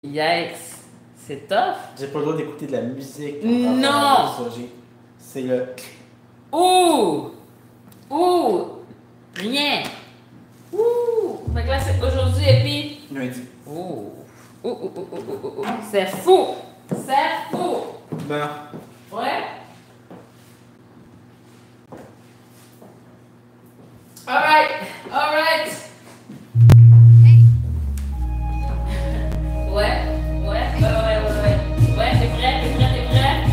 Yikes. C'est tough. J'ai pas le droit d'écouter de la musique. Non! C'est le... Ouh! Ouh! Rien! Ouh! Fait que là, c'est aujourd'hui et puis... Lundi. Ouh! Ouh, ouh, ouh, ouh, ouh, ouh. C'est fou! C'est fou! Ben, Ouais? Alright! Alright! Ouais? Ouais? Ouais, Ouais, t'es prêt? T'es prêt? T'es prêt?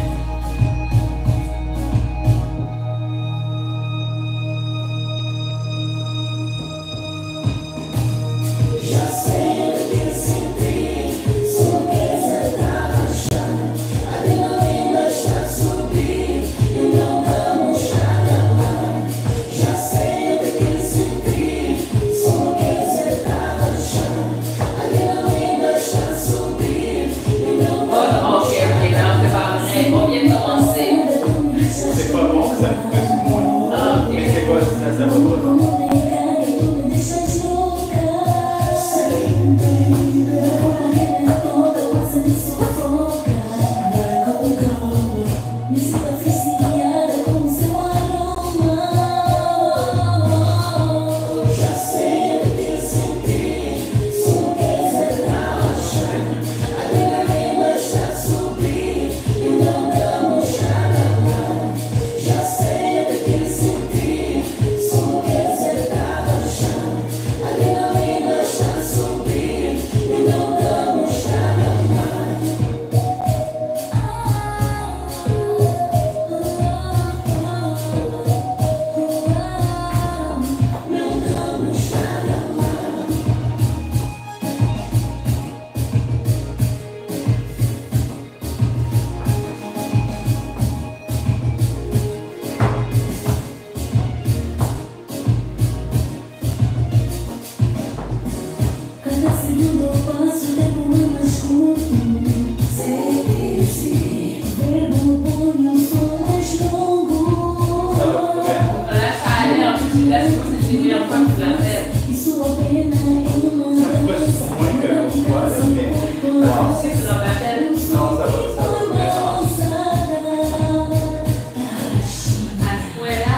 Oh, ok, non, c'est pas vrai. On vient de commencer. c'est pas bon, ça me fait moins. Ah, Mais ok. c'est quoi, ça va pas, non? Ça va pas bien. Là, ça allait. En plus, là, c'est une meilleure fois que tu l'as fait. Ça me coûte moins que l'autre fois, là, mais... Tu sais que tu l'as pas fait. Non, ça va bien. À ce point-là.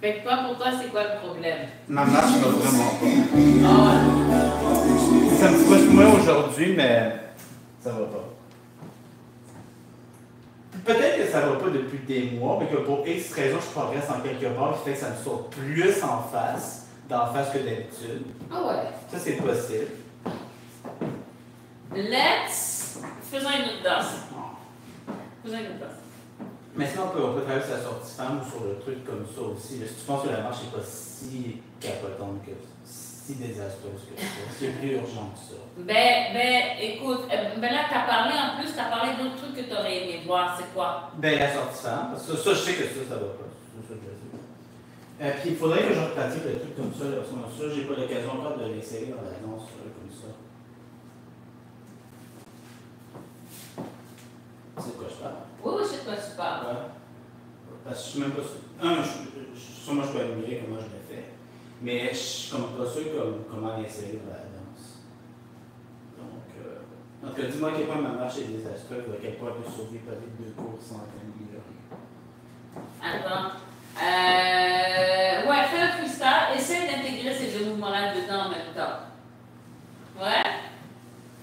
Fait que toi, pour toi, c'est quoi le problème? Ma marche va vraiment pas. Ah Ça me frustre moins aujourd'hui, mais ça va pas. Peut-être que ça va pas depuis des mois, mais que pour X raisons, je progresse en quelque part, qui fait que ça me saute plus en face, d'en face que d'habitude. Ah ouais. Ça, c'est possible. Faisons une autre danse. Faisons une autre danse. Mais sinon, on peut travailler sur la sortie femme ou sur le truc comme ça aussi. Là, si tu penses que la marche n'est pas si capotante que ça, si désastreuse que ça, c'est plus urgent que ça. Écoute, là, t'as parlé en plus, t'as parlé d'autres trucs que t'aurais aimé voir, c'est quoi? Ben, la sortie femme, parce que ça, je sais que ça va pas. Ça, je le sais. Puis il faudrait que je pratique le truc comme ça, là, parce que ça, j'ai pas l'occasion encore de l'essayer dans la danse comme ça. Parce que je suis même pas sûr. Sûrement je peux admirer comment je l'ai fait. Mais je suis comme pas sûr comment l'insérer dans la danse. Donc, en tout cas, dis-moi à quel point ma marche est désastreuse, à quel point elle peut sauver peut-être 2 cours sans améliorer. Attends. Ouais, fais un freestyle. Essaye d'intégrer ces deux mouvements-là dedans en même temps. Ouais?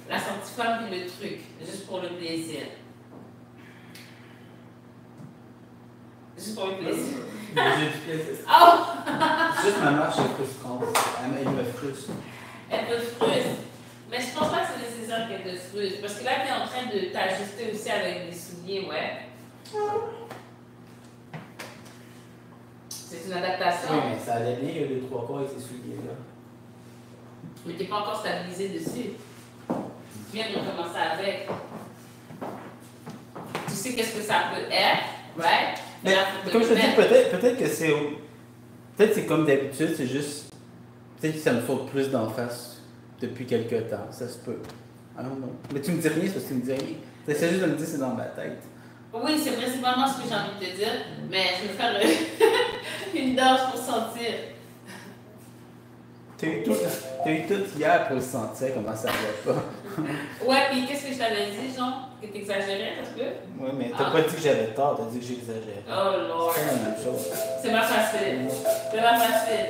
La sortie femme puis le truc, juste pour le plaisir. Juste pour le plaisir. Oh! Juste ma marche est frustrante. Elle me frustre. Elle te frustre. Mais je pense pas que c'est nécessaire qu'elle te frustre. Parce que là, tu es en train de t'ajuster aussi avec des souliers, ouais. C'est une adaptation. Oui, mais ça allait bien il y a 2-3 fois avec ces souliers-là. Mais tu n'es pas encore stabilisé dessus. Tu viens de recommencer avec. Tu sais qu'est-ce que ça peut être, right? Mais, comme je te dis, peut-être que c'est. Peut-être que c'est comme d'habitude, c'est juste. Peut-être que ça me saute plus d'en face depuis quelques temps. Ça se peut. I don't know. Mais tu me dis rien, c'est parce que tu me dis rien. C'est juste de me dire c'est dans ma tête. Oui, c'est principalement ce que j'ai envie de te dire, mais je vais faire une danse pour sentir. T'as eu tout hier pour le sentir, comment ça va pas. Ouais, puis qu'est-ce que je t'avais dit, genre? Que t'exagérais, parce que? Oui, mais t'as pas dit que j'avais tort, t'as dit que j'exagérais. Oh lord. C'est pas la même chose. C'est pas facile. C'est pas facile.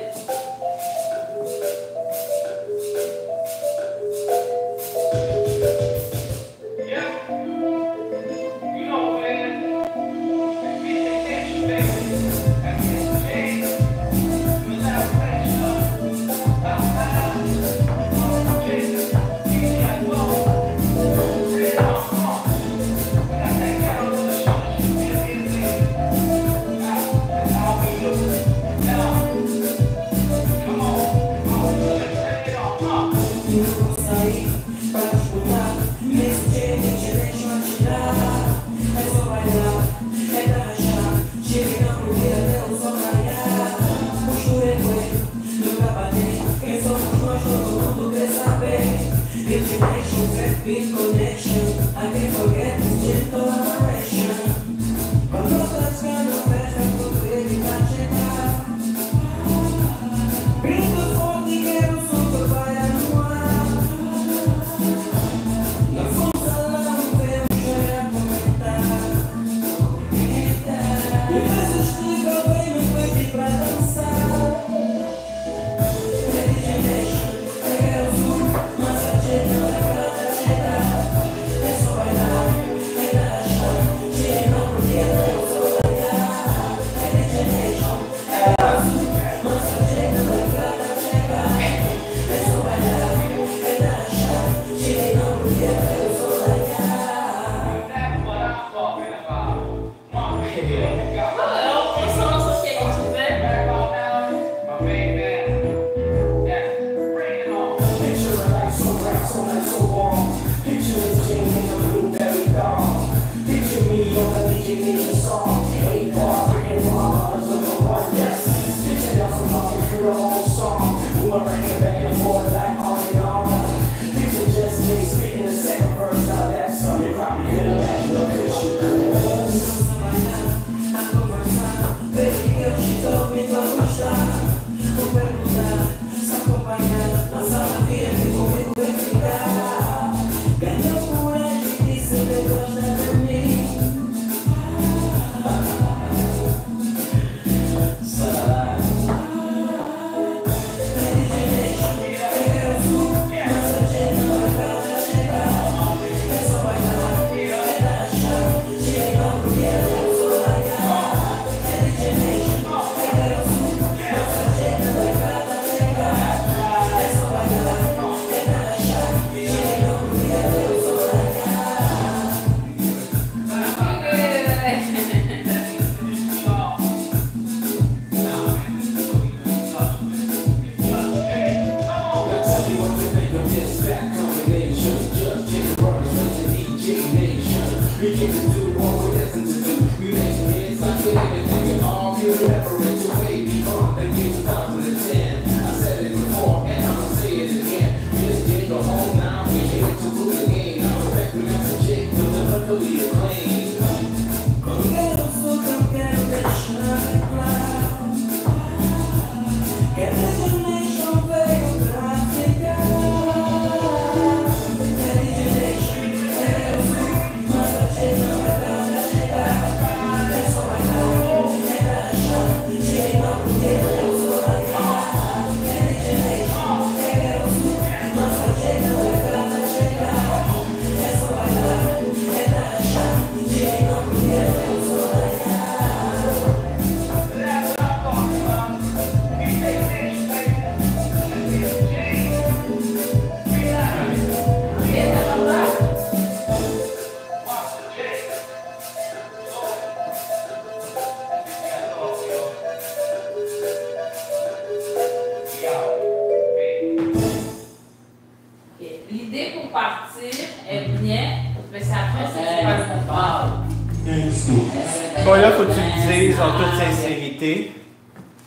Bon, là, faut que tu me dises en toute sincérité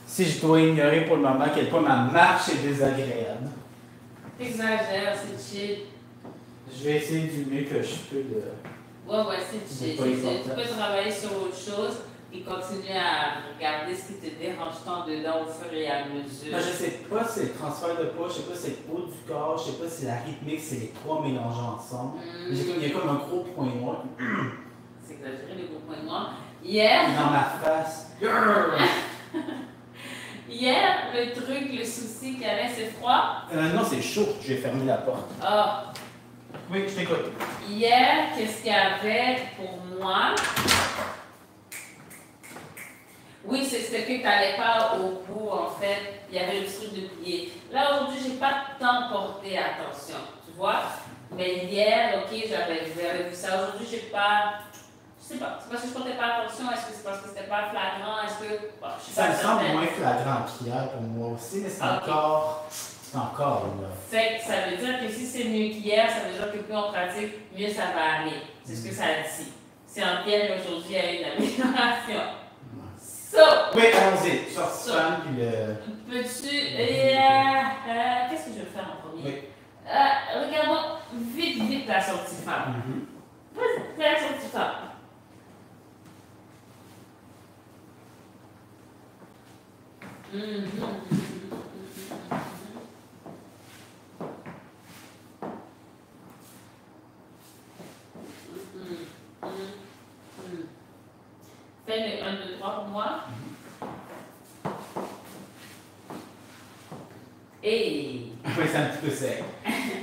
si je dois ignorer pour le moment à quel point ma marche est désagréable. T'exagères, c'est chill. Je vais essayer du mieux que je peux de. Ouais, c'est chill. Tu peux travailler sur autre chose et continuer à regarder ce qui te dérange tant dedans au fur et à mesure. Ben, je sais pas si c'est le transfert de poids, je sais pas si c'est le haut du corps, je sais pas si la rythmique, c'est les trois mélangés ensemble. Il y a comme un gros point noir. C'est exagéré, le gros point noir. Hier. Dans ma face. Hier, le truc, le souci qu'il y avait, c'est froid? Non, c'est chaud. J'ai fermé la porte. Ah. Oui, je t'écoute. Hier, qu'est-ce qu'il y avait pour moi? Oui, c'était que tu n'allais pas au bout, en fait. Il y avait le truc de plier. Là, aujourd'hui, je n'ai pas tant porté attention, tu vois? Mais hier, OK, j'avais vu ça. Aujourd'hui, je n'ai pas... Je sais pas. C'est parce que je ne portais pas attention. Est-ce que c'est parce que c'était pas flagrant? Est-ce que... Bon, je suis ça pas me semble certaine. moins flagrant qu'hier pour moi aussi, mais c'est encore... C'est encore, là. Fait que ça veut dire que si c'est mieux qu'hier, ça veut dire que plus on pratique, mieux ça va aller. C'est ce que ça dit. Si en pierre aujourd'hui, il y a une amélioration. So, oui, allons-y. Sors femme, puis le... Peux-tu... qu'est-ce que je vais faire en premier? Oui. Regardons vite la sortie femme. Vas-y, fais la sortie femme. Fais le 1, 2, 3 pour moi. Et... Oui, c'est un petit peu sec.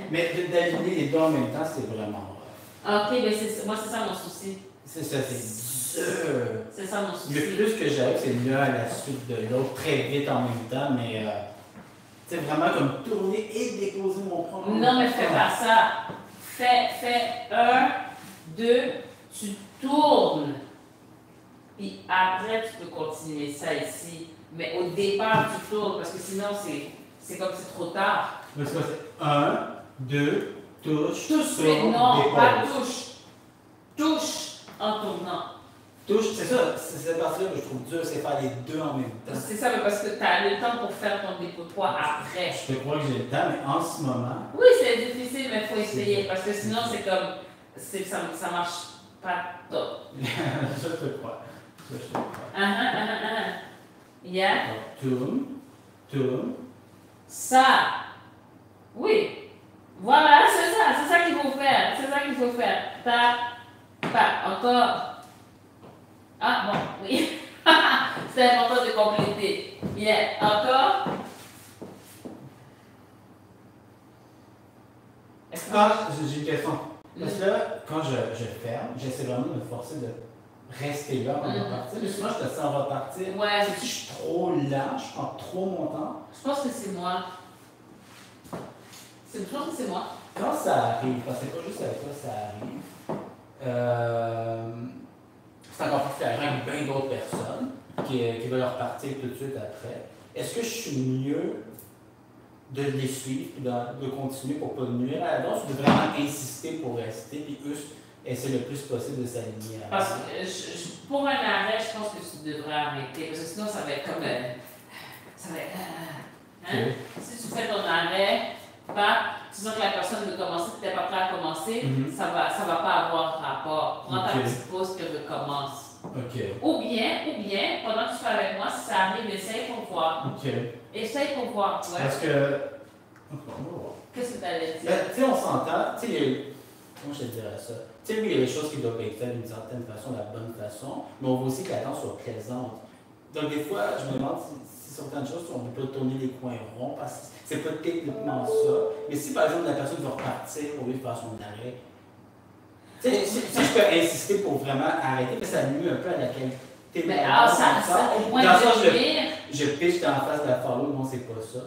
Mais d'aligner les deux en même temps, c'est vraiment OK, mais moi, c'est ça mon souci. C'est ça, c'est dur. C'est ça mon souci. Le plus que j'aime, c'est l'un à la suite de l'autre, très vite en même temps, mais tu sais, vraiment comme tourner et déposer mon propre. Non, mais fais pas ça. Fais 1, 2, tu tournes. Puis après, tu peux continuer ça ici. Mais au départ, tu tournes parce que sinon, c'est comme c'est trop tard. Mais c'est quoi, c'est 1, 2, touche, Touche, tourne, mais non, dépose. pas touche. Touche en tournant. Touche, c'est ça, c'est cette partie-là que je trouve dure, c'est faire les deux en même temps. C'est ça, mais parce que tu as le temps pour faire ton dépôt de poids après. Je te crois que j'ai le temps, mais en ce moment... Oui, c'est difficile, mais il faut essayer parce que sinon, c'est comme. Ça marche pas top. je te crois. Ça, je te crois. Yeah. Tourne, tourne. Ça. Oui. Voilà, c'est ça qu'il faut faire. C'est ça qu'il faut faire. Tac, encore. Ah, bon, oui. C'est important de compléter. Yeah, encore. Ah, j'ai une question. Parce que là, quand je ferme, j'essaie vraiment de me forcer de rester là avant de partir. Mais souvent, je te sens repartir. Ouais. Si je suis trop lent, je prends trop mon temps. Je pense que c'est moi. Je pense que c'est moi. Quand ça arrive, parce que c'est pas juste avec toi, ça arrive, c'est encore plus flagrant avec bien d'autres personnes qui veulent repartir tout de suite après. Est-ce que je suis mieux de les suivre et de continuer pour ne pas nuire à la danse ou de vraiment insister pour rester puis eux essayer le plus possible de s'aligner à Parce que pour un arrêt, je pense que tu devrais arrêter. Parce que sinon, ça va être comme. Ça va être. Okay. Si tu fais ton arrêt, tu sens que la personne veut commencer, tu n'es pas prêt à commencer, ça va pas avoir rapport. Prends ta petite pause et recommence. Okay. Ou bien, pendant que tu fais avec moi, si ça arrive, essaye pour voir. Okay. Essaye pour voir. Ouais. Parce que. Qu'est-ce que tu allais dire? Tu sais, on s'entend. Tu sais, comment je te dirais ça? Tu sais, oui, il y a des choses qui doivent être faites d'une certaine façon, de la bonne façon, mais on veut aussi que la danse soit présente. Donc, des fois, je me demande si certaines choses, on ne peut pas tourner les coins ronds parce que c'est pas techniquement ça. Mais si, par exemple, la personne va repartir au lieu de faire son arrêt, tu sais, si je peux insister pour vraiment arrêter, mais ça nuit un peu à la qualité. Mais ça, au moins, je pitch dans la face de la follow, non, c'est pas ça.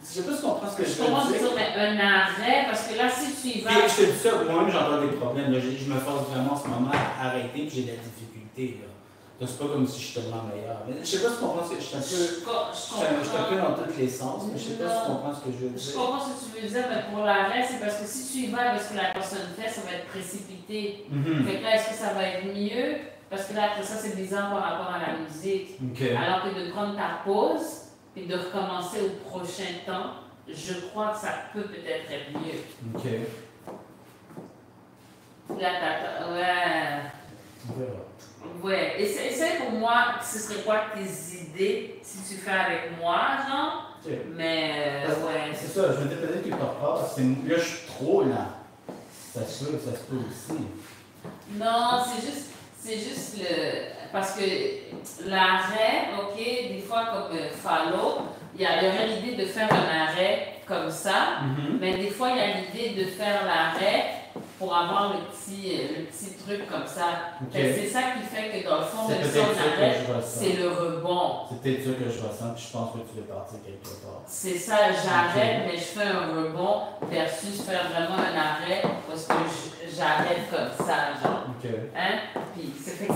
Je sais pas si tu comprends ce que je veux comment dire. dire, mais un arrêt, parce que là, si tu y vas. Et je te dis ça, moi-même, j'entends des problèmes. Là. Je me force vraiment en ce moment à arrêter, puis j'ai de la difficulté. Là. C'est pas comme si je suis tellement meilleur. Mais je sais pas si tu comprends ce que je suis un peu. Je suis un peu dans tous les sens, mais je sais pas si tu comprends ce que je veux dire. Je comprends ce que tu veux dire, mais pour l'arrêt, c'est parce que si tu y vas avec ce que la personne fait, ça va être précipité. Fait que là, est-ce que ça va être mieux? Parce que là, après ça, c'est bizarre par rapport à la musique. Alors que de prendre ta pause et de recommencer au prochain temps, je crois que ça peut peut-être être mieux. Ok. Là, ouais. On verra. Ouais. Essaye pour moi, ce serait quoi tes idées si tu fais avec moi, genre? Okay. Mais, ouais. C'est ça, je me disais peut-être que tu repars. Là, je suis trop lent. Ça se peut aussi. Non, c'est juste le. Parce que l'arrêt, ok, des fois comme follow, il y aurait l'idée de faire un arrêt comme ça, mais des fois il y a l'idée de faire l'arrêt pour avoir le petit truc comme ça. Okay. C'est ça qui fait que dans le fond, même si on arrête, c'est le rebond. C'est peut-être ça que je ressens, puis je pense que tu veux partir quelque part. C'est ça, j'arrête, mais je fais un rebond versus faire vraiment un arrêt parce que j'arrête comme ça, genre. Hein? Puis, ça fait que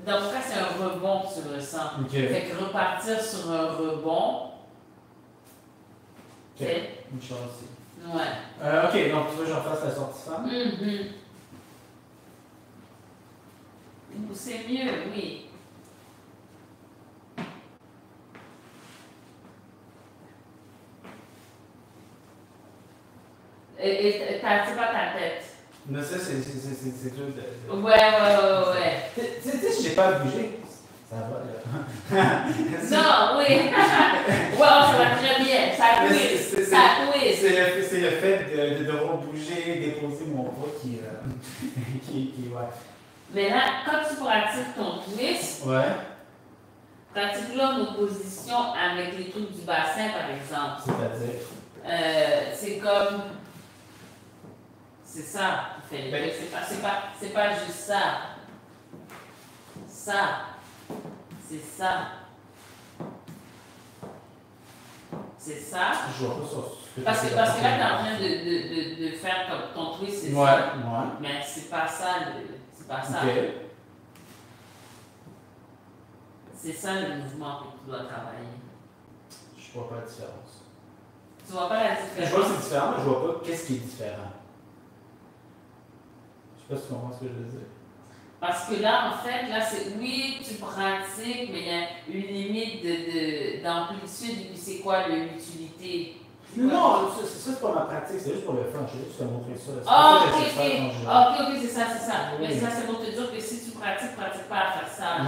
dans mon cas, c'est un rebond que tu ressens. Fait que repartir sur un rebond. Ok. Une chose aussi. Ouais. Ok, donc tu veux que j'en fasse la sortie femme? C'est mieux, oui. Et c'est pas ta tête. Non, ça, c'est tout. Ouais. Tu sais, si j'ai pas bougé, ça va, là. Non, oui. Ça va très bien. Ça twist. C'est le fait de devoir bouger, déposer mon poids qui ouais. Mais là, quand tu pratiques ton twist, pratique-le en opposition avec les trucs du bassin, par exemple. C'est-à-dire? C'est comme. C'est ça qui fait les trucs. C'est pas juste ça. Ça. C'est ça. C'est ça. Je vois pas ça. Parce que là, tu es en train de faire comme ton twist, c'est ça. Mais c'est pas ça. C'est pas ça. C'est ça le mouvement que tu dois travailler. Je vois pas la différence. Tu vois pas la différence? Je vois que c'est différent, mais je vois pas qu'est-ce qui est différent. Je sais pas si tu comprends ce que je veux dire. Parce que là, en fait, là, c'est oui, tu pratiques, mais il y a une limite d'amplitude, et puis c'est quoi l'utilité? Non, ça, c'est pas ma pratique, c'est juste pour le fun, je vais juste te montrer ça. Ok, c'est ça. Oui. Mais ça, c'est pour te dire que si tu pratiques pas à faire ça.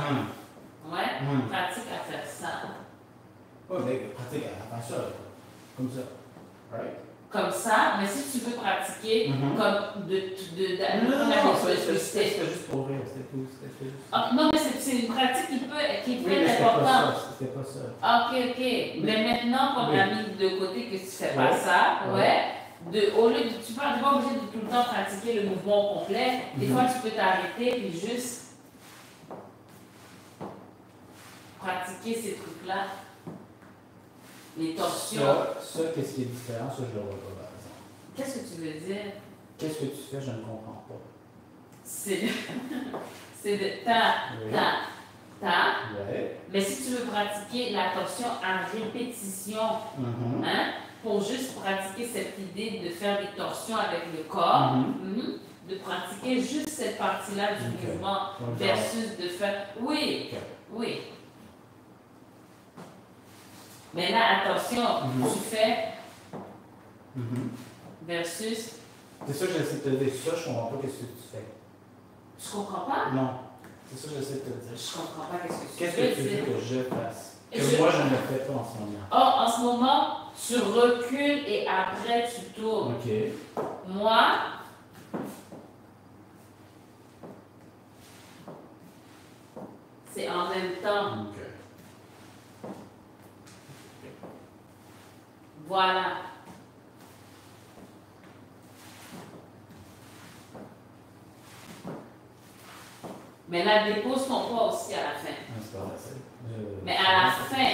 Ouais, pratique à faire ça. Oui, mais pratique à faire ça, comme ça. Right? Comme ça, mais si tu veux pratiquer comme non, c'était juste pour rire, c'était tout. Non, mais c'est une pratique qui est très importante. C'était pas ça. Ok. Mais maintenant, qu'on a mis de côté que tu fais pas ça, au lieu de. Tu n'es pas obligé de tout le temps pratiquer le mouvement au complet. Des fois, tu peux t'arrêter et juste pratiquer ces trucs-là. Les torsions. Ça, qu'est-ce qui est différent? Ça, je le vois pas, par exemple. Qu'est-ce que tu veux dire? Qu'est-ce que tu fais? Je ne comprends pas. C'est de ta. Ouais. Mais si tu veux pratiquer la torsion en répétition, pour juste pratiquer cette idée de faire des torsions avec le corps, de pratiquer juste cette partie-là du mouvement versus de faire. Oui. Mais là, attention, tu fais versus. C'est ça que j'essaie de te dire. Ça, je comprends pas qu'est-ce que tu fais. Tu comprends pas? Non. C'est ça que j'essaie de te dire. Je comprends pas qu'est-ce que tu Qu'est-ce fais. que tu veux que je fasse? Que moi, je ne le fais pas en ce moment. En ce moment, tu recules et après, tu tournes. Moi, c'est en même temps. Voilà. Mais là, dépose ton poids aussi à la fin. C'est pas facile. Mais à la fin.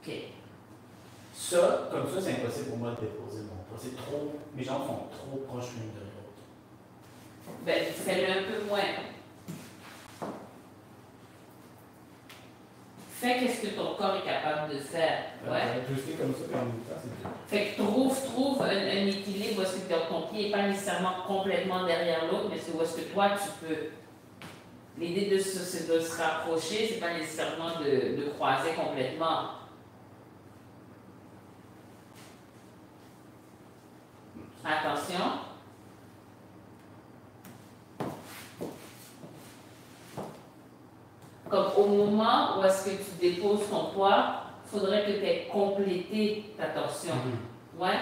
OK. Ça, comme ça, c'est impossible pour moi de déposer mon poids. C'est trop. Mes jambes sont trop proches l'une de l'autre. Ben, fais-le un peu moins. fais qu'est-ce que ton corps est capable de faire. Ouais. Twister comme ça, puis en même temps, c'est tout. Fait que trouve un équilibre où est-ce que ton pied n'est pas nécessairement complètement derrière l'autre, mais c'est où est-ce que toi tu peux. L'idée de se rapprocher, c'est pas nécessairement de croiser complètement. Attention. Comme au moment où est-ce que tu déposes ton poids, il faudrait que tu aies complété ta torsion. Ouais?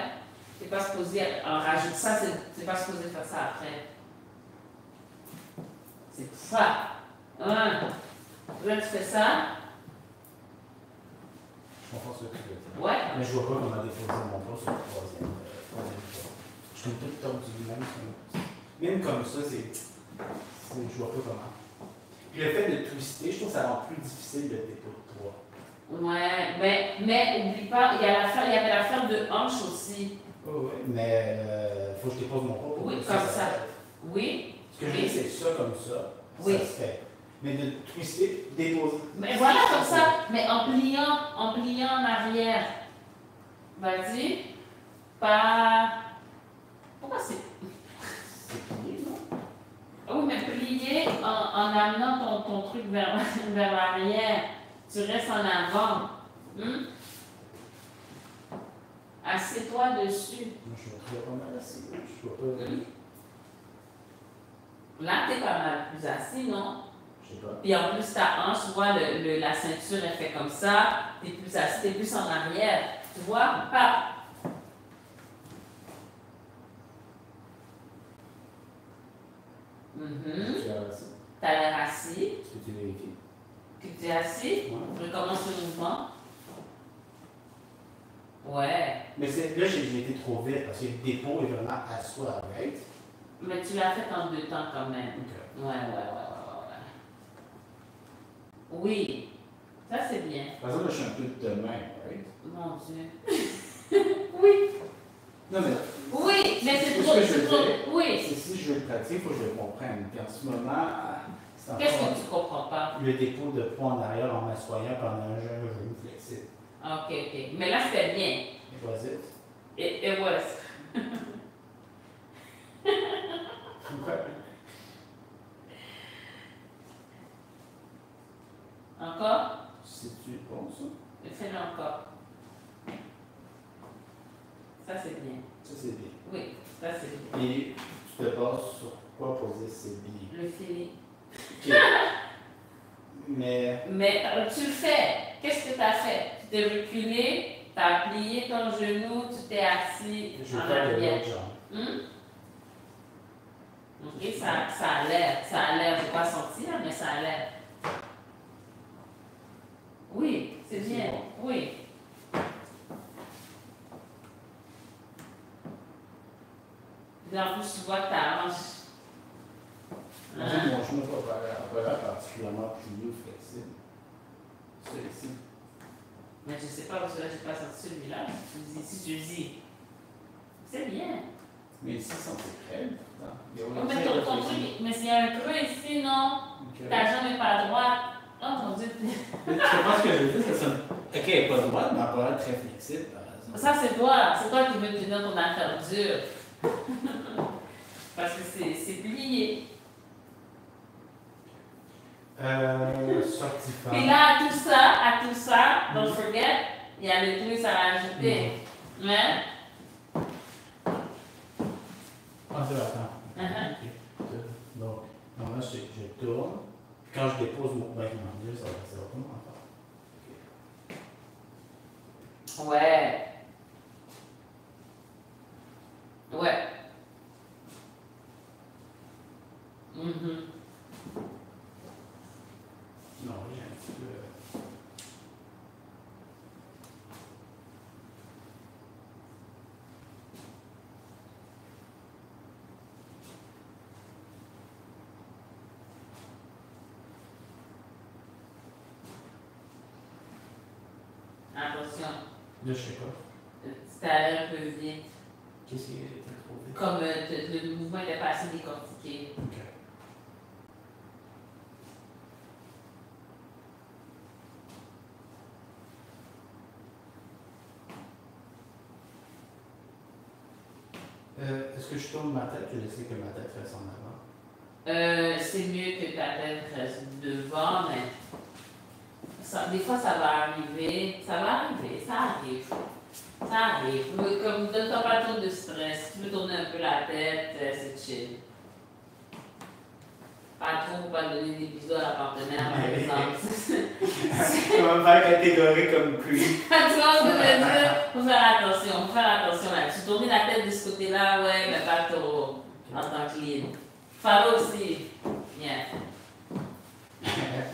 Tu n'es pas supposé en rajouter ça, tu n'es pas supposé faire ça après. C'est ça. Là, tu fais ça. Je comprends ce que tu veux dire. Ouais. Mais je vois pas comment déposer mon poids sur le troisième fois. Je suis tout tordu même comme ça, je vois pas comment. Puis le fait de twister, je trouve que ça rend plus difficile le dépôt de 3. Ouais, mais n'oublie pas, il y avait l'affaire de hanche aussi. Oh, oui, mais faut que je dépose mon poids pour Oui, que comme ça. Oui. Ce que je dis, c'est ça comme ça. Oui. Ça se fait. Mais de twister, déposer. Mais voilà comme ça, mais en pliant en arrière. Vas-y. Pas. Pourquoi c'est. C'est plié, non? Oui, mais plier en amenant ton truc vers l'arrière. Tu restes en avant. Assieds-toi dessus. Moi, je suis pas mal assis. Je vois pas. Là, t'es pas mal plus assis, non? Je sais pas. Puis en plus, ta hanche, tu vois, la ceinture est faite comme ça. T'es plus assis, t'es plus en arrière. Tu vois? Pas. T'as l'air assis. Est-ce que tu vérifies? Que tu es assis. Ouais. Recommence le mouvement. Ouais. Mais là, j'ai été trop vite parce que le dépôt est vraiment à soi, right? Mais tu l'as fait en 2 temps quand même. OK. Ouais. Oui. Ça, c'est bien. Par exemple, là, je suis un peu de main, right? Mon Dieu. Oui. Non, mais. Oui, mais c'est ce trop. que je veux dire. Oui. C'est si je veux le pratiquer, il faut que je le comprenne. Puis en ce moment, c'est Qu'est-ce encore que tu comprends pas? le dépôt de poids en arrière en m'assoyant pendant un genou flexible. Ok. Mais là, c'était bien. Et vas-y. Et voilà. Encore? C'est-tu bon, ça? Fais-le encore. Ça, c'est bien. Ça, c'est bien. Oui, ça, c'est bien. Et tu te bases sur quoi poser ces billes? Le feeling. OK. Mais tu le fais. Qu'est-ce que tu as fait? Tu t'es reculé, tu as plié ton genou, tu t'es assis je en vais faire de arrière. l'autre jambe. Ok, ça a l'air. Je n'ai pas senti, mais ça a l'air. Oui, c'est bien. Bon. Oui. Puis en plus, tu vois que ta hanche. Mon genou n'est pas particulièrement plié ou flexible. Celui-ci. Mais je ne sais pas, parce que là, je n'ai pas senti celui-là. Si tu le dis, c'est bien. Mais ici, ça c'est très pourtant. Mais ton truc, mais s'il y a un creux ici, non? Okay. Ta jambe n'est pas droite. Oh mon Dieu. Mais tu comprends ce que je veux dire? Ça sonne. Ok, elle n'est pas droite, mais elle peut être très flexible, par exemple. Ça, c'est toi. C'est toi qui veux tenir ton affaire dure. Parce que c'est plié. Sortifant. Et là, à tout ça, don't forget, il y a le truc à rajouter. Hein? Ah, c'est attends. Ok. Donc, normalement, je tourne. Quand je dépose mon bain, mon Dieu, ça va comment faire? Ouais. Ouais. Non, j'ai un petit peu. Attention. Là, je sais pas. C'est allé un peu vite. Qu'est-ce qui était trop vite? Comme le mouvement n'était pas assez décortiqué. Ok. est-ce que je tourne ma tête ou j'essaie que ma tête reste en avant? C'est mieux que ta tête reste devant, mais des fois ça va arriver. Ça arrive. Ça arrive. Comme donne-toi pas trop de stress. Tu veux tourner un peu la tête, c'est chill. Pas trop pour pas donner des bisous à la partenaire, par exemple. Comment me faire catégorique comme creep? Tu vois ce que je veux dire? Faut faire attention là-dessus. Tourner la tête de ce côté-là, ouais, mais pas trop en tant que lead. Follow aussi. Yeah.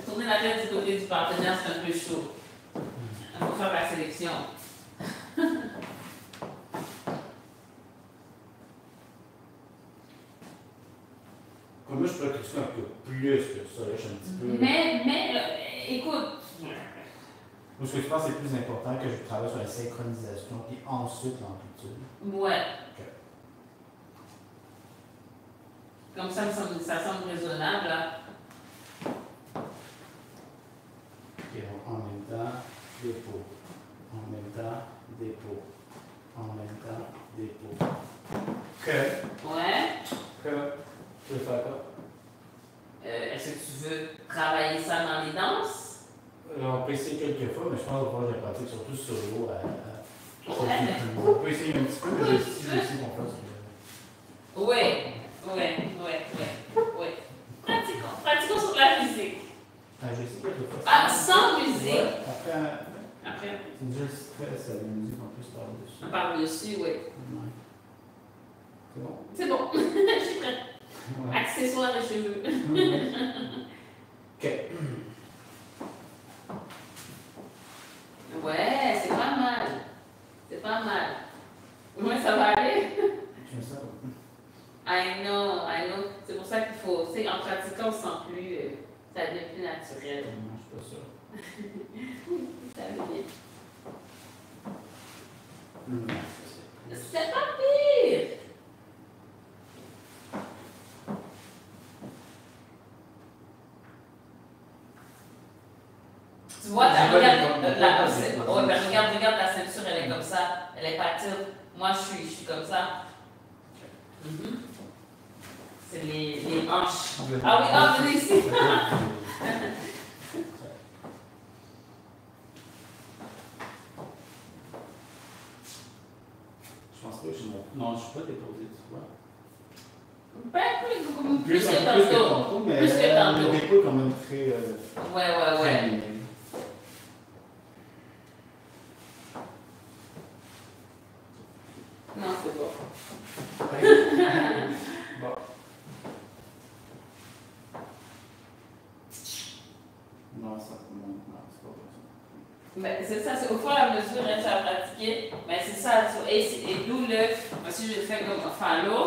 Tourner la tête du côté du partenaire, c'est un peu chaud. Il faut faire la sélection. Comme moi, je pourrais critiquer un peu plus que ça. Là, je suis un petit peu. Mais écoute. Moi, ce que je pense que c'est plus important que je travaille sur la synchronisation, puis ensuite l'amplitude. Ouais. Okay. Comme ça semble raisonnable. Là. Ok, donc en même temps, dépôt. En même temps, dépôt. En même temps, dépôt. Ok. Ouais. Ok. Tu veux faire quoi? Est-ce que tu veux travailler ça dans les danses? On peut essayer quelques fois, mais je pense qu'on va faire la pratique surtout solo. Ouais. On peut essayer un petit peu, mais je sais qu'on fasse. Oui. Pratiquons sur la musique. Je sais quelques fois. Ah, sans musique. Ouais, Après. C'est déjà le stress, la musique en plus par-dessus. Par-dessus, oui. Ouais. C'est bon? C'est bon. Je suis prête. Ouais. Accessoires et cheveux. Ok. Ouais, c'est pas mal. Ouais, ça va aller. Je me sens. I know. C'est pour ça qu'il faut, c'est en pratiquant, on se sent plus, ça devient plus naturel. Non, je suis pas sûr. Ça devient. Non, C'est pas pire. Tu vois, regarde la ceinture, elle est comme ça, elle est pas tilt. Moi, je suis comme ça. C'est les hanches. Ah oui, venez ici. Je pense pas que je suis. Non, je suis pas déposé, tu vois. Ben, plus que tantôt, mais plus que tantôt. le dépôt est quand même très. Ouais. Très minime. Non, c'est bon. Bon. Non, c'est pas bon. Ben, c'est ça, c'est au fur et à mesure que tu as pratiqué. Mais c'est ça, et d'où le. Si je fais comme un follow.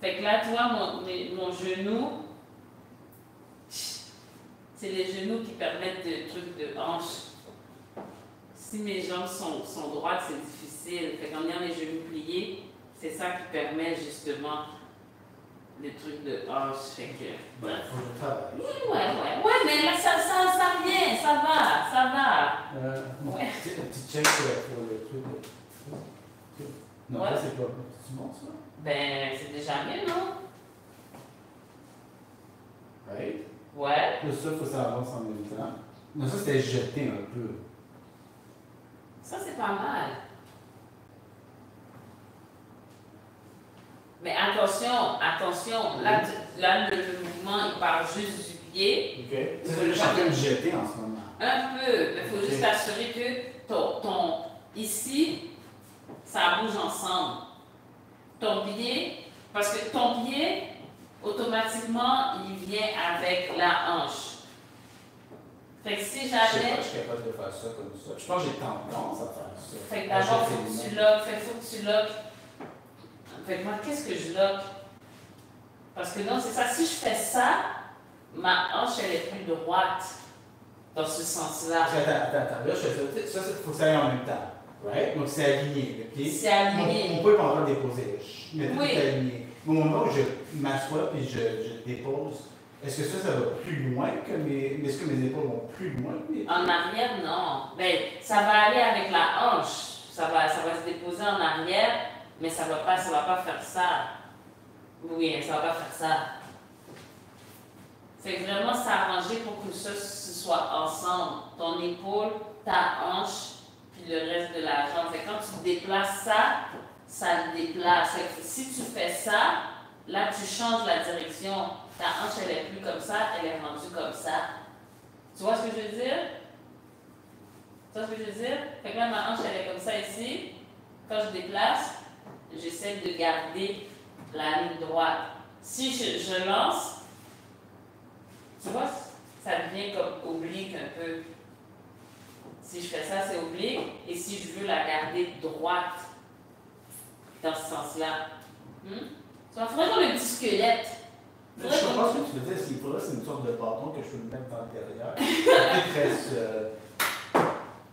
Fait que là, tu vois, mon genou, c'est les genoux qui permettent de trucs de hanche. Si mes jambes sont droites, c'est difficile. Fait qu'en ayant les genoux pliés, c'est ça qui permet justement les trucs de hanche. Fait que, bref. Faut que je travaille. Ouais, mais là, ça vient, ça va. Ouais. Petit check pour le truc. Non, Ouais. c'est pas bon. C'est bon, ça? Ben, c'est déjà bien, non? Right. Ouais. Plus ça, il faut que ça avance en même temps. Non, ça, c'était jeté un peu. Ça, c'est pas mal. Mais attention, là, le mouvement, il part juste du pied. Ok. C'est le champion de jeter en ce moment. Un peu, mais il faut juste t'assurer que ici, ça bouge ensemble. Ton pied, parce que ton pied, automatiquement, il vient avec la hanche. Fait que si Je jamais. sais pas, je suis capable de faire ça comme ça. Je pense que j'ai tendance à faire ça. Fait que d'abord, faut que tu loques. Fait que moi, qu'est-ce que je loque? Parce que non, c'est ça. Si je fais ça, ma hanche, elle est plus droite dans ce sens-là. Attends. Là, je fais ça. Ça, il faut que ça aille en même temps. Right? Donc, c'est aligné. Okay? C'est aligné. On peut pas encore déposer. Mais tout Oui. est aligné. Au moment où je m'assois et je dépose, est-ce que ça va plus loin que est-ce que mes épaules vont plus loin que mes. En arrière, non. Ben, ça va aller avec la hanche. Ça va se déposer en arrière, Mais ça va pas faire ça. Oui, ça va pas faire ça. C'est vraiment s'arranger pour que ça ce soit ensemble. Ton épaule, ta hanche, puis le reste de la jambe. Fait que quand tu déplaces ça, ça le déplace. Fait que si tu fais ça, là tu changes la direction. Ta hanche elle est plus comme ça, elle est rendue comme ça. Tu vois ce que je veux dire? Tu vois ce que je veux dire? Fait que là ma hanche elle est comme ça ici. Quand je déplace, j'essaie de garder la ligne droite. Si je lance, tu vois, ça devient comme oblique un peu. Si je fais ça, c'est oblique. Et si je veux la garder droite, dans ce sens-là. Ça va faire comme un petit squelette. Je ne sais pas ce que tu veux dire. Ce qu'il faudrait, c'est une sorte de bâton que je peux me mettre dans le derrière.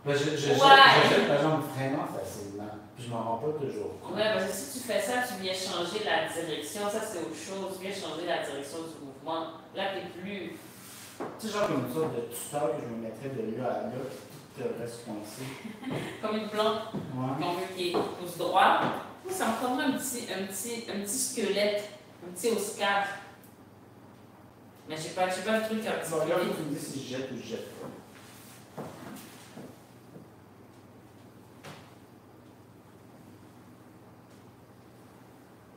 Je jette la jambe vraiment facilement. Puis je m'en rends pas toujours. Oui, parce que si tu fais ça, tu viens changer la direction. Ça, c'est autre chose. Tu viens changer la direction du mouvement. Là, tu n'es plus. Toujours comme une sorte de tuteur que je me mettrais de là à là, tout reste coincé. Comme une plante. Ouais. Qu'on veut qui pousse droit. Ça me forme un petit squelette, un petit oscar. Mais je sais pas le truc un petit peu. Là, tu me dis si je jette ou je jette pas.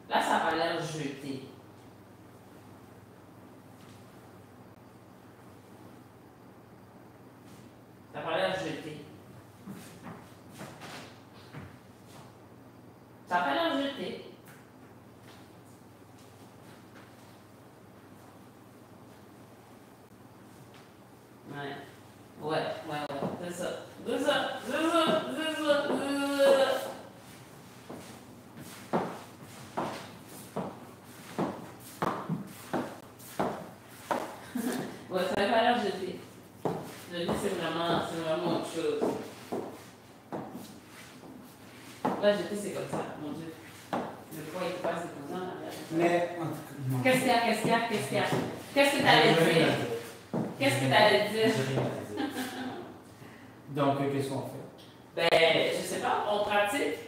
Là, ça a l'air jeté. Ça a l'air jeté. Ça a l'air jeté. Ouais. C'est ça. Ouais, ça n'a pas l'air jeté. Je dis c'est vraiment autre chose. Là, jeté, c'est comme ça, mon Dieu. Le poids est pas, c'est comme ça. Mais, Qu'est-ce qu'il y a? Qu'est-ce que tu allais dire? Qu'est-ce que tu allais dire? Donc, qu'est-ce qu'on fait? Ben, je sais pas, on pratique.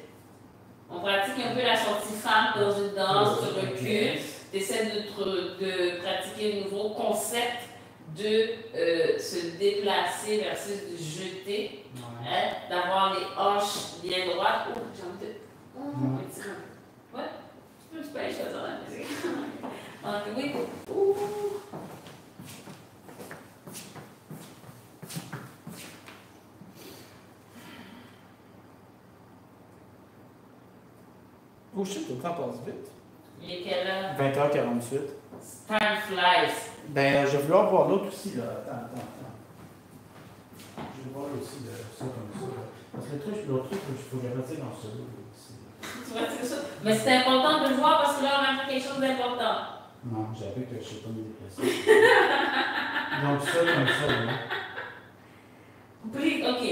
On pratique un peu la sortie femme dans une danse, tu recules, tu essaies de pratiquer un nouveau concept de se déplacer versus de jeter, d'avoir les hanches bien droites. Oh, j'ai envie de. Ouais, tu peux aller faire ça dans la musique. Donc, oui. Oh shit, le temps passe vite. Il est quelle heure? 20h48. Time flies. Ben, je vais vouloir voir l'autre aussi, là. Attends. Je vais voir aussi, ça comme ça. Là. Parce que l'autre truc, il faut le retirer dans celui-là aussi. Tu vois, c'est ça. Mais c'est important de le voir parce que là, on a fait quelque chose d'important. Non, j'ai appris que je ne sais pas me déplacer. Donc, ça, comme ça, là. OK.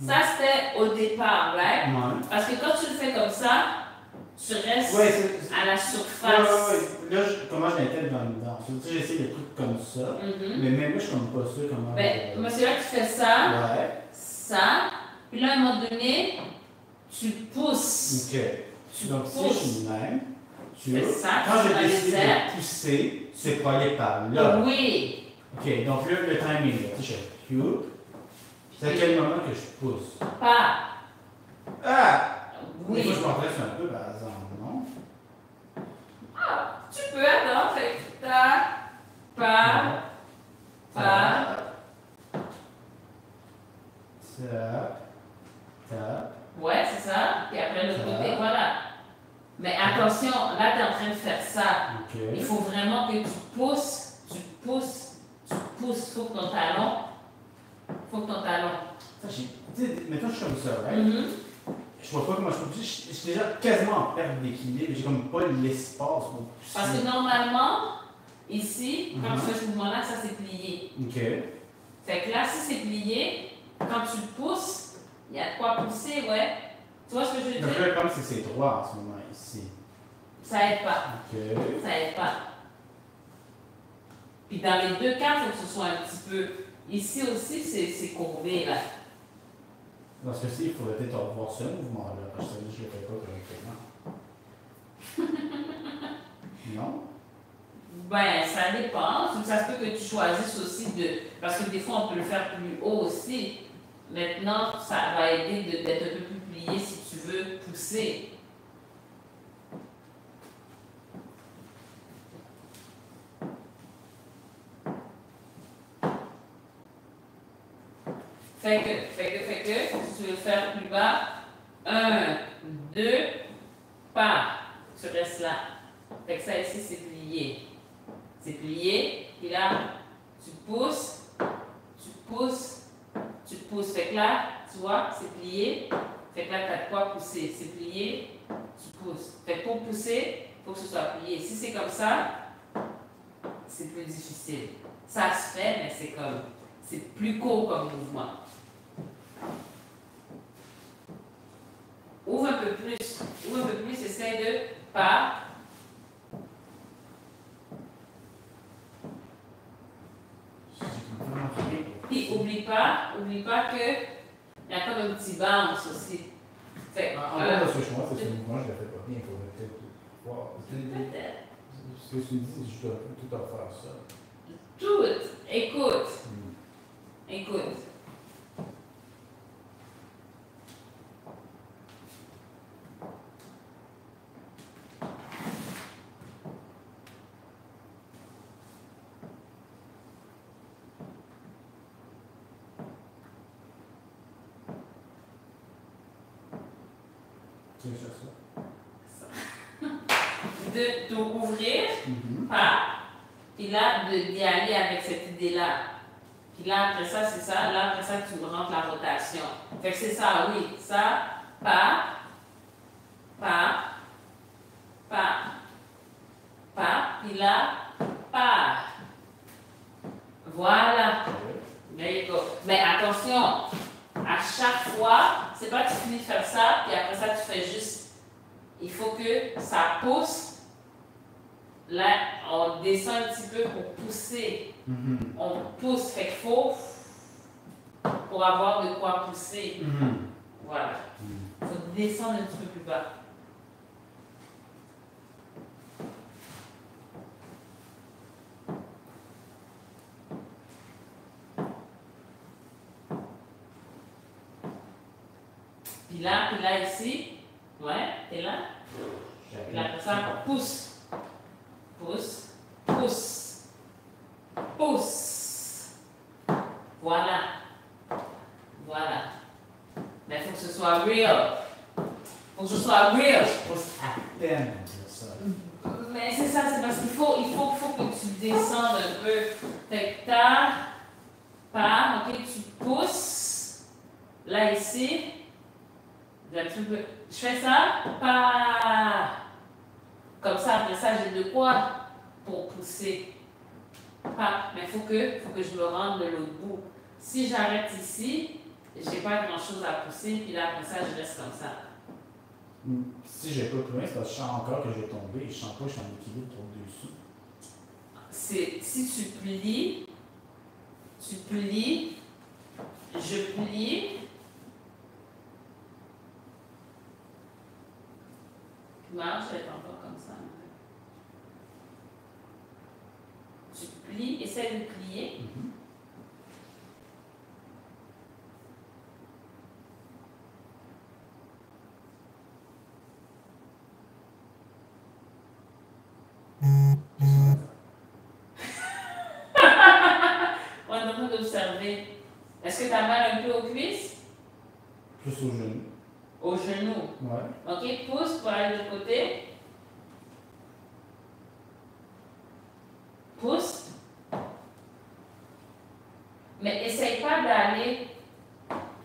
Ça, c'était au départ, right? Ouais. Parce que quand tu le fais comme ça, tu restes à la surface. Là, comment je l'intègre dans une danse? Tu sais, j'essaie des trucs comme ça. Mais même là, je suis comme pas sûr comment. Ben, moi, c'est là que tu fais ça. Ouais. Ça. Puis là, à un moment donné, tu pousses. OK. Donc, si je suis de même, quand je décide de pousser, c'est pour aller par là. Oui. OK, donc là, le timing, là, tu sais, je fais c'est à quel moment que je pousse? Pas. Ah! Oui. Il faut que je m'empresse un peu, par exemple, non? Ah, tu peux, attends, fait que pas. Ouais, c'est ça. Puis après, l'autre côté, voilà. Mais attention, là, tu es en train de faire ça. Okay. Il faut vraiment que tu pousses. Faut que ton talon. Ça, tu sais, mettons, je suis comme ça, right? Je vois pas comment je peux pousser. Je suis déjà quasiment en perte d'équilibre. J'ai comme pas l'espace pour pousser. Parce que normalement, ici, quand tu fais ce mouvement-là, ça c'est plié. OK. Fait que là, si c'est plié, quand tu le pousses, il y a de quoi pousser, ouais. Tu vois ce que je veux dire? Donc là, comme si c'est droit en ce moment, ici. Ça aide pas. OK. Ça aide pas. Puis dans les deux cas, il faut que ce soit un petit peu. Ici aussi, c'est courbé, là. Dans ce cas-ci, il faudrait peut-être revoir ce mouvement-là, parce que je ne le fais pas correctement. Non? Ben, ça dépend. Ça se peut que tu choisisses aussi de... Parce que des fois, on peut le faire plus haut aussi. Maintenant, ça va aider d'être un peu plus plié si tu veux pousser. Fait que, si tu veux le faire plus bas, 1, 2, pas. Tu restes là. Fait que ça ici, c'est plié. C'est plié, puis là, tu pousses, tu pousses, tu pousses. Fait que là, tu vois, c'est plié. Fait que là, tu as de quoi pousser. C'est plié, tu pousses. Fait que pour pousser, il faut que ce soit plié. Si c'est comme ça, c'est plus difficile. Ça se fait, mais c'est plus court comme mouvement. Ouvre un peu plus, essaie de pas. Puis oublie pas que il y a comme un petit bounce aussi. Fait, encore de ce chemin, c'est ce mouvement, je ne le fais pas bien, il faudrait peut-être voir. Peut-être. Ce que tu dis, je dois tout refaire ça. Tout. Écoute. Écoute. Tu veux faire ça? De ouvrir, pas, puis là, d'y aller avec cette idée-là. Puis là, après ça, c'est ça. Là, après ça, tu me rentres la rotation. Fait que c'est ça, oui. Ça, pas, puis là, pas. Voilà. There you go. Mais attention, à chaque fois, c'est pas que tu finis de faire ça, puis après ça, tu fais juste. Il faut que ça pousse. Là, on descend un petit peu pour pousser. On pousse, fait qu'il faut pour avoir de quoi pousser. Voilà. Il faut descendre un petit peu plus bas. Puis là, ici, ouais, t'es là. Puis là, après ça, pousse. Pousse, pousse, pousse. Voilà. Voilà. Mais il faut que ce soit real. Faut que ce soit real. À peine ça. Mais c'est ça, c'est parce qu'il faut que tu descendes un peu. Fait que t'as, pas, ok, tu pousses. Là, ici. Je fais ça, pas. Comme ça, après ça, j'ai de quoi pour pousser. Pas. Mais il faut que je me rende de l'autre bout. Si j'arrête ici, j'ai pas grand chose à pousser, puis là, après ça, je reste comme ça. Si j'ai pas plus loin, c'est parce que je sens encore que je vais tomber. Je sens pas que je suis en équilibre trop dessus. Si tu plies, je plie. Marche, je vais être encore comme ça. Tu plies, essaie de plier. On est en train d'observer. Est-ce que tu as mal un peu aux cuisses? Plus au genou. Au genou. Ouais. Ok, pousse pour aller de côté. Pousse. Mais essaye pas d'aller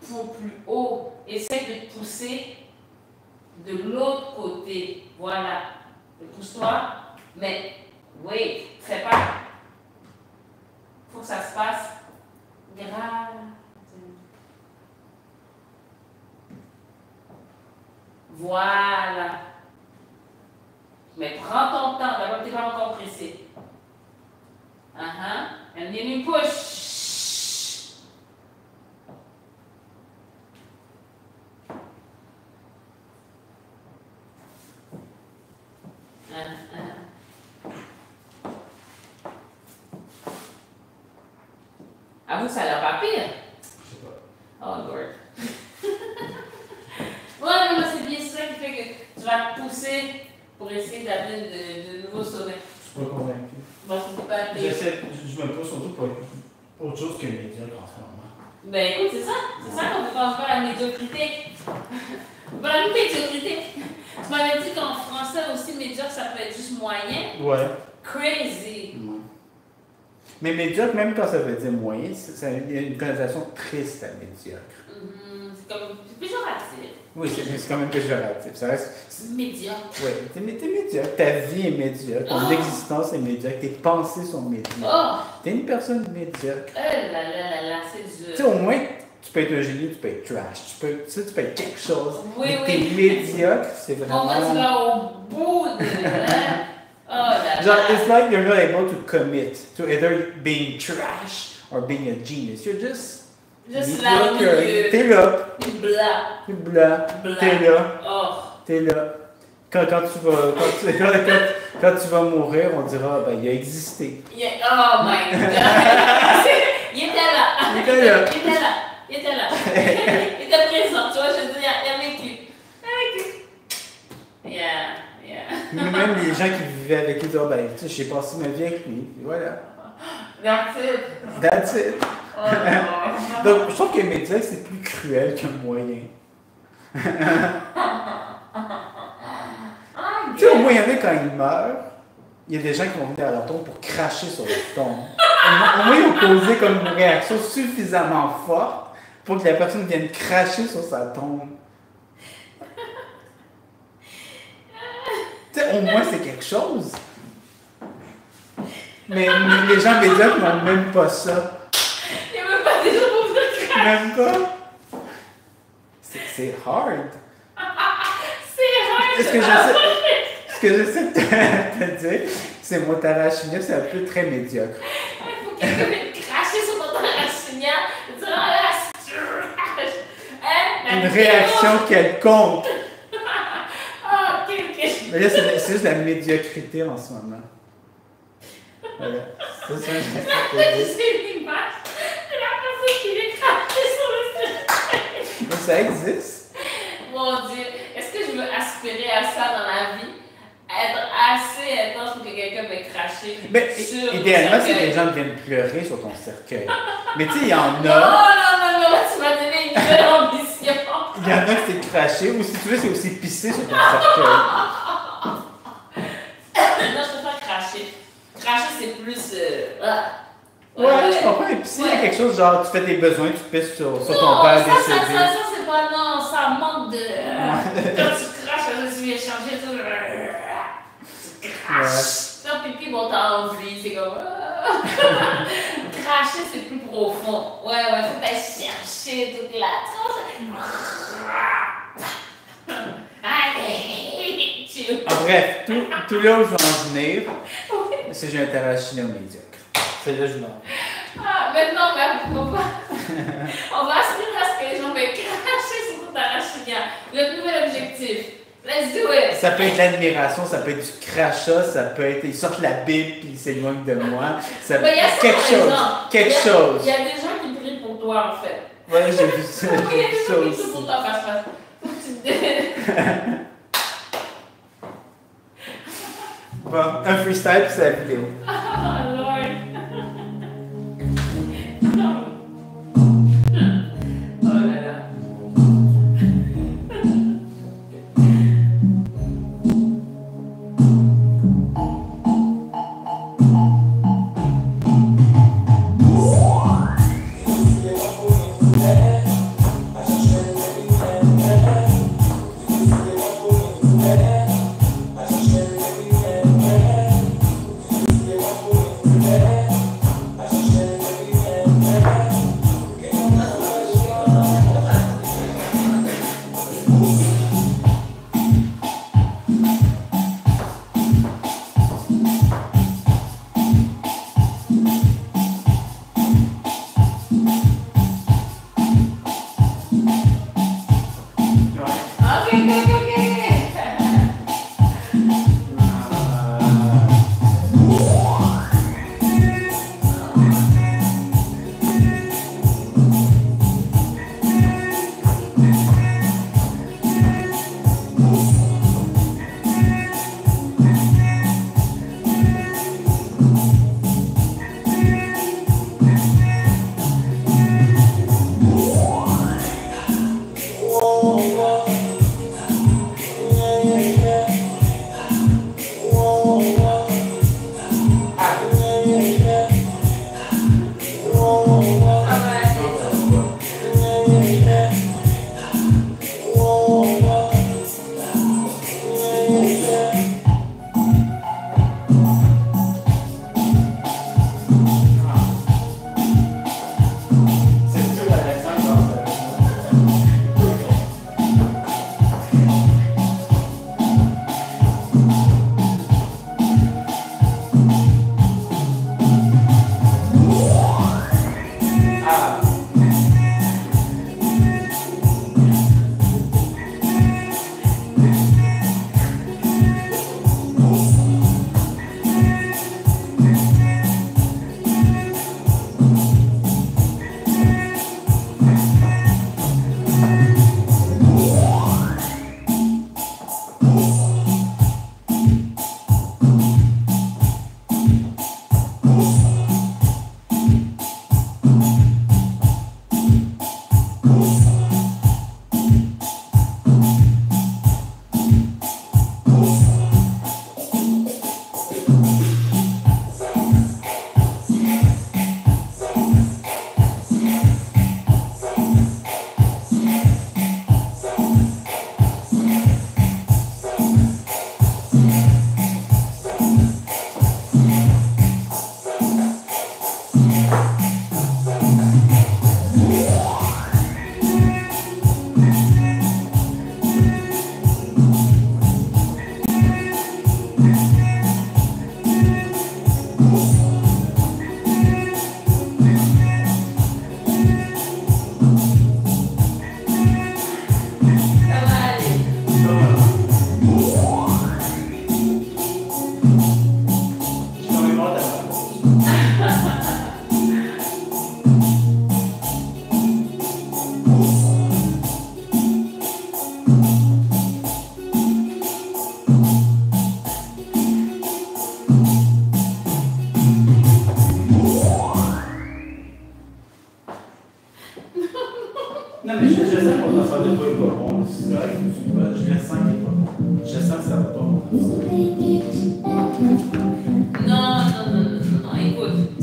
pour plus haut. Essaye de pousser de l'autre côté. Voilà. Pousse-toi. Mais, wait, fais pas. Faut que ça se passe grave. Voilà. Mais prends ton temps, d'abord tu n'es pas encore pressé. And then you push. Avoue, ça a l'air pas pire. Je sais pas. Oh, Lord. Ouais, mais c'est bien ça qui fait que tu vas te pousser pour essayer d'atteindre de nouveaux sommets. Je suis pas convaincu. Bon, c'est pas pire. Je me pose surtout pour autre chose que médiocre en ce moment. Ben écoute, c'est ça. C'est ça qu'on ne pense pas la médiocrité. Pas la médiocrité. Tu m'avais dit qu'en français aussi, médiocre, ça peut être juste moyen. Ouais. Crazy. Ouais. Mais médiocre, même quand ça veut dire moyen, ça a une connotation triste à médiocre. C'est comme. C'est péjoratif. Oui, c'est quand même péjoratif. Ça reste. Médiocre. Oui, t'es médiocre. Ta vie est médiocre. Ton existence est médiocre. Tes pensées sont médiocres. Oh! T'es une personne médiocre. Oh là là là là, c'est dur. Tu sais, au moins, tu peux être un génie, tu peux être trash. Tu peux être quelque chose. Oui, mais oui. t'es médiocre, c'est Au moins, tu vraiment. vas au bout de. Oh là là. Genre, it's like you're not able to commit to either being trash or being a genius. You're just. Juste là au milieu. T'es là. T'es blanc. T'es blanc. Blanc. T'es là. Oh. T'es là. Quand tu vas mourir, on dira, ben, il a existé. Yeah. Oh my god. Il était là. Il était là. Il était là. Il était là. Il était présent. Tu vois, je veux dire, il a vécu. Il a vécu. Yeah. Yeah. Même les gens qui vivaient avec lui disent, ben, tu sais, j'ai passé ma vie avec lui. Et voilà. That's it. That's it. Oh, no. Donc, je trouve que médiocre, c'est plus cruel que moyen. Tu sais, au moins, il y en a quand ils meurent, il y a des gens qui vont venir à leur tombe pour cracher sur leur tombe. Au moins, ils ont causé comme une réaction suffisamment forte pour que la personne vienne cracher sur sa tombe. Tu sais, au moins, c'est quelque chose. Mais les gens médiocres n'ont même pas ça. Il n'y a même pas des gens pour venir cracher. Même pas. C'est hard. C'est hard. Ce que j'essaie de te dire, c'est mon Tarashinia, c'est un peu très médiocre. Il faut que quelqu'un vienne cracher sur ton Tarashinia. Dire, ah là, c'est trash. Une réaction quelconque. Ah, ok. Mais là, c'est juste la médiocrité en ce moment. Voilà. C'est ça que je Là, tu sais une image de la personne qui vient cracher sur le stage. Mais ça existe. Mon Dieu, est-ce que je veux aspirer à ça dans la vie? Être assez intense pour que quelqu'un me cracher Mais sur idéalement, mon c'est cercueil. des gens viennent pleurer sur ton cercueil. Mais tu sais, il y en Non, a. non, tu m'as donné une nouvelle ambition. Il y en a qui c'est cracher, ou si tu veux, c'est aussi pisser sur ton cercueil. Non, je préfère cracher. Cracher, c'est plus. Ouais, je comprends. Et puis s'il y a quelque chose, genre, tu fais des besoins, tu pisses sur ton père décédé. Ça, c'est pas. Non, ça manque de. Quand tu craches, là, tu viens changer tout. Tu craches. Ton pipi, bon, t'as envie, c'est comme. Cracher, c'est plus profond. Ouais, faut aller chercher toute la. Allez, chill. En bref, tout là où je veux en venir, c'est que j'ai un Tarashinia médiocre. C'est là que je m'en vais. Ah, maintenant, mais pourquoi pas? On va aspirer à ce que les gens veuillent cracher sur ton Tarashinia. Notre nouvel objectif. Let's do it! Ça peut être l'admiration, ça peut être du crachat, ça peut être. Ils sortent la Bible puis ils s'éloignent de moi. Ça peut Mais il y a ça, être quelque par chose. exemple. Quelque chose. Il y a des gens qui prient pour toi, en fait. Ouais, j'ai vu ça. Oui, il y a J'ai vu des ça gens qui aussi. prient pour toi, face. Faut que tu te. Bon, un freestyle puis c'est la vidéo. Oh, Lord! Oh là là. I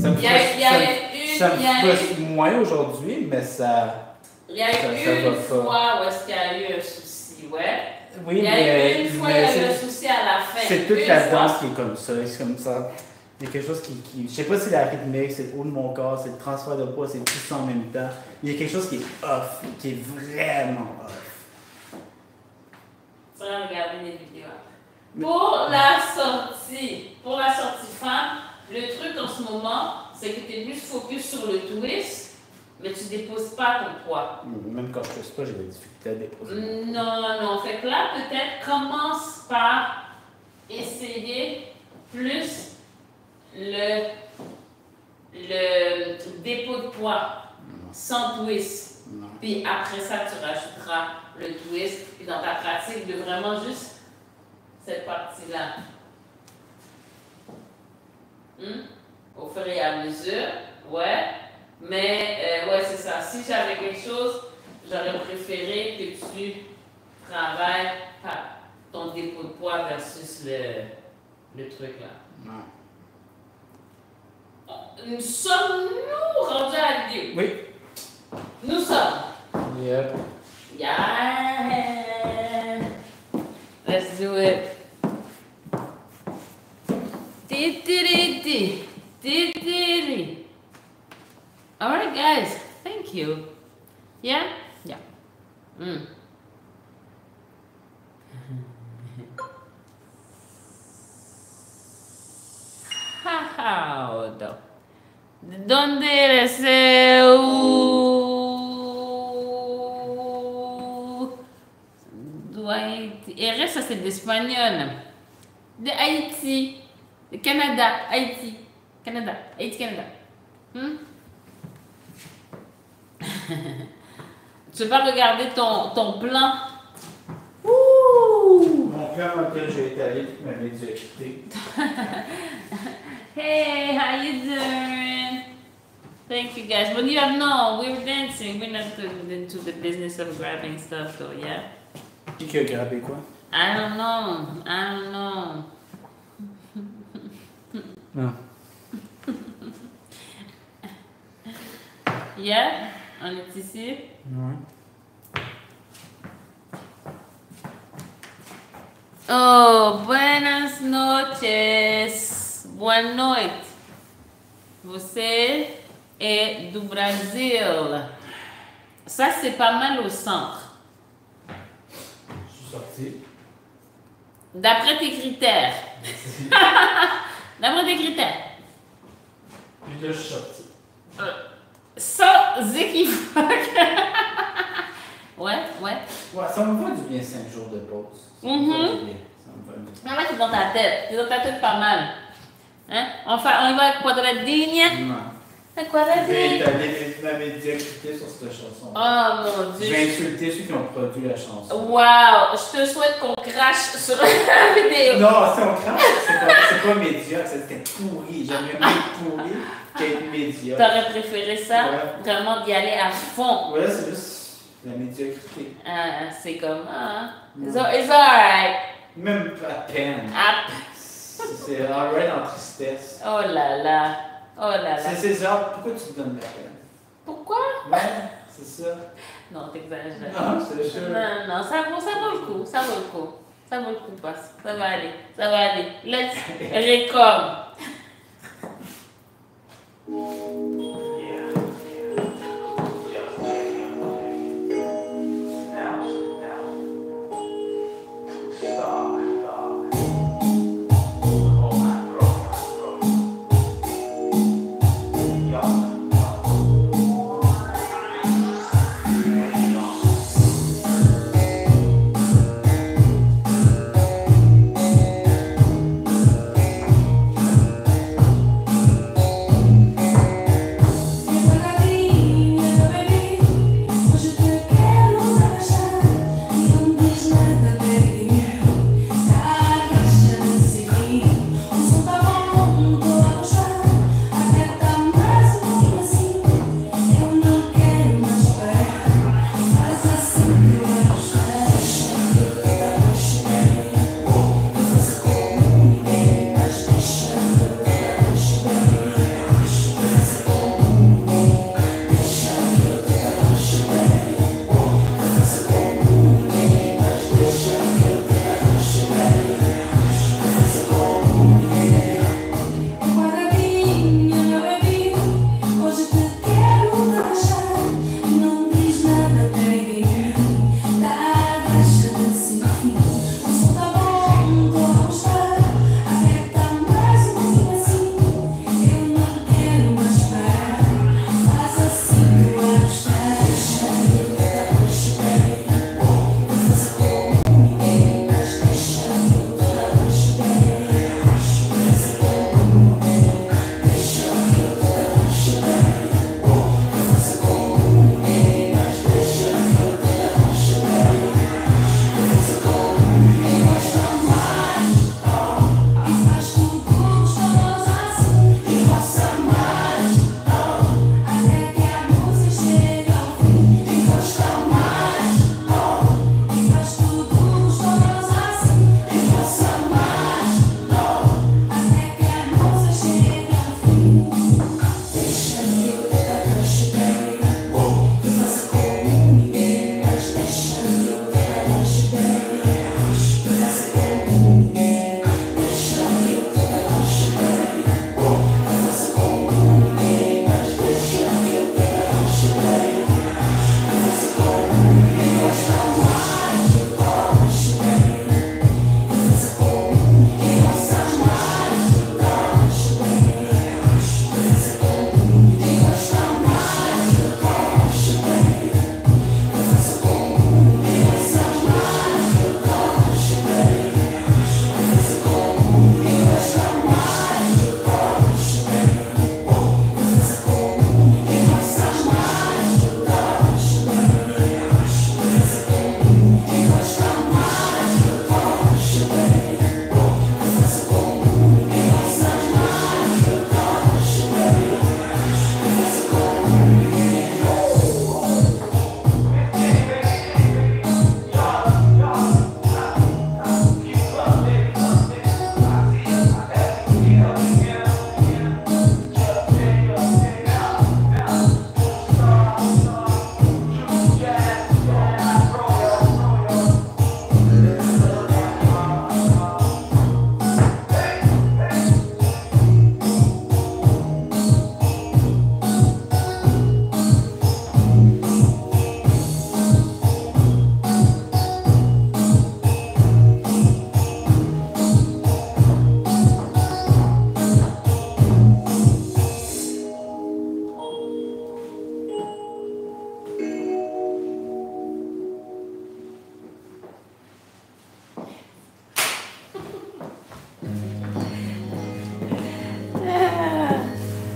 Ça me Il y a frustre moins aujourd'hui, mais ça. Il y a eu une fois où est-ce qu'il y a eu un souci, ouais. Oui, il y a eu une fois il y a eu un souci à la fin. C'est toute la danse qui est comme ça. C'est comme ça. Il y a quelque chose qui je sais pas si c'est la rythmique, c'est le haut de mon corps, c'est le transfert de poids, c'est tout ça en même temps. Il y a quelque chose qui est off, qui est vraiment off. Tu vas regarder les vidéos. Pour la sortie femme, le truc en ce moment, c'est que tu es plus focus sur le twist, mais tu ne déposes pas ton poids. Même quand je ne twist pas, j'ai des difficultés à déposer. Non. Fait que là, peut-être commence par essayer plus le dépôt de poids sans twist. Puis après ça, tu rajouteras le twist. Puis dans ta pratique, de vraiment juste cette partie-là. Au fur et à mesure, ouais. Mais, ouais, c'est ça. Si j'avais quelque chose, j'aurais préféré que tu travailles ton dépôt de poids versus le truc là. Nous sommes-nous rendus à l'idée? Oui. Nous sommes. Yep. Yeah. Let's do it. All right, guys. Thank you. Yeah? Yeah. ¿Dónde eres? Eres, ça c'est de l'espagnol. De Haïti. De Canada. Haïti. Canada. Haïti, Canada. Tu vas regarder ton plan. Mon plan dans lequel j'ai étalé toute ma médiocrité. Hey, how you doing? Thank you guys. But you have we were dancing. We're not into the business of grabbing stuff though, yeah? Qui a grabbé quoi? I don't know. Non. Yeah? On est ici? Ouais. Oh, buenas noches. Boa noite. Você est du Brésil. Ça, c'est pas mal au centre. Je suis sorti. D'après tes critères. D'après tes critères. Puis là, je suis sorti. Sans équivoque. Ouais. Ouais, ça me fait du bien 5 jours de pause. Ça me fait du bien. Non, là, c'est dans ta tête. C'est dans ta tête pas mal. Hein? On y va avec Quadradinha. Non. Quadradinha. J'ai étalé ma médiocrité sur cette chanson. Oh mon Dieu. J'ai insulté ceux qui ont produit la chanson. Wow. Je te souhaite qu'on crache sur la vidéo. Non, si on crache, c'est pas médiocre. C'était pourri. J'aimerais mieux être pourri qu'être médiocre. T'aurais préféré ça? Ouais. Vraiment d'y aller à fond. Ouais, c'est juste la médiocrité. C'est comme, it's alright. Même à peine. C'est alright en tristesse. Oh là là. C'est genre, pourquoi tu te donnes la peine? Pourquoi? Ouais, c'est ça. Non, t'exagères. Non, c'est sûr. Non, ça vaut le coup. Ça vaut le coup, passe. Ça va aller. Let's récom.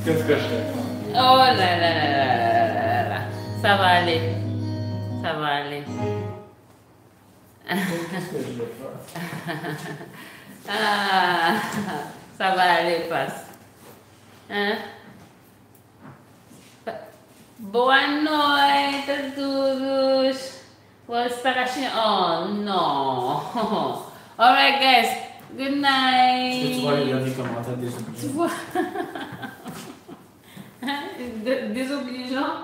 Qu'est-ce que je fais? Oh là là là là là là. Ça va aller. Ça va aller. Qu'est-ce que je vais faire? Ah, ça va aller, passe. Hein? Boa noite a todos. What's Takashi? Oh no. Alright, guys. Good Est-ce que tu vois les night. derniers commentaires Tu désobligeants? vois? Désobligeant.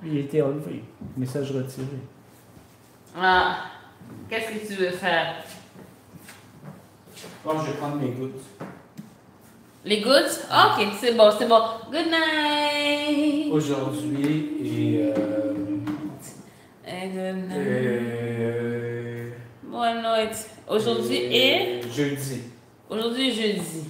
Il était enlevé. Message retiré. Ah, qu'est-ce que tu veux faire? Bon, je vais prendre mes gouttes. Les goods? Ok, c'est bon, c'est bon. Good night. Aujourd'hui et. Et good night. Bonne nuit. Aujourd'hui et? Jeudi. Aujourd'hui, jeudi.